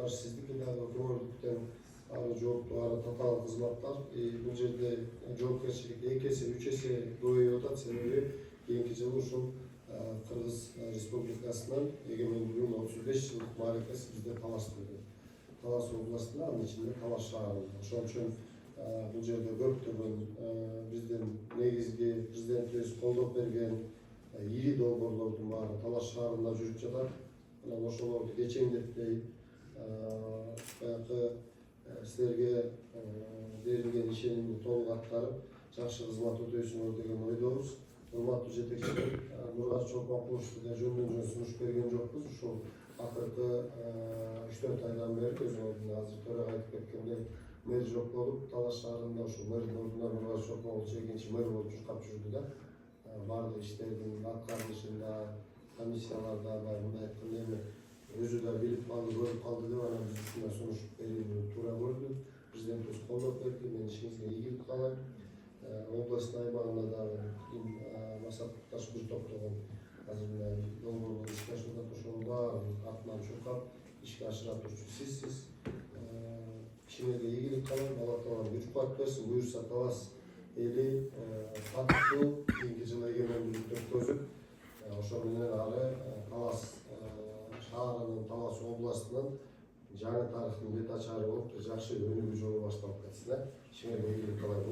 var. Sizdeki de gördükten жооптуу ары татаал кызматтар бул жерде жоопкерчилик 2 эсе 3 эсе көбөйүп атат. Себеби кийинки жылы ушул Кыргыз Республикасынын эгемендигинин 35 жылдык мааракеси бизде Талашта өтөт. Талас областында, анын ичинде Талаш шаарында. Ошон үчүн бул жерде көптөгөн биздин негизги президентибиз колдоп берген ири долбоорлордун баары Талаш шаарында жүрүп жатат. Анан ошолорду кечеңдетпей баягы силерге берилген ишенимди толук аткарып, жакшы кызмат өтөйсүңөр деген ойдобуз. Урматтуу жетекчилер, Нургазы Чолпонкуловичке да жөндөн-жөн сунуш берген жокпуз. Ушул акыркы 3-4 айдан бери өзүңөрдүн азыр төрага айтып кеткендей мэр жок болуп, Талаш шаарында ушул мэрдин ордуна Нургазы Чолпонкулович экинчи мэр болуп чуркап жүрдү да. Баардык иштердин аткарылышында, комиссияларда мындай айтканда өзү да билип калды, көрүп калды деп анан биз ушундай сунуш берүүнү туура көрдү. Президентибиз колдоп берди. Мен ишиңизге ийгилик каалайм. Областын аймагында дагы масатташ бир топтогон азыр мындай долбоорлор ишке ашып атат. Ошонун баарын артынан чуркап ишке ашыра турчу сизсиз. Ишиңерге ийгилик каалайм. Алла таала күч кубат берсин. Буюрса Талас эли катуу кийинки жылы эгемендүүлүктү өткөзүп, ошо менен ары Талас шаарынын, Талас областынын жаңы тарыхтын бет ачары болуп, жакшы өнүгүү жолу башталып кетсин. Ишиңерге ийгилик каалайм.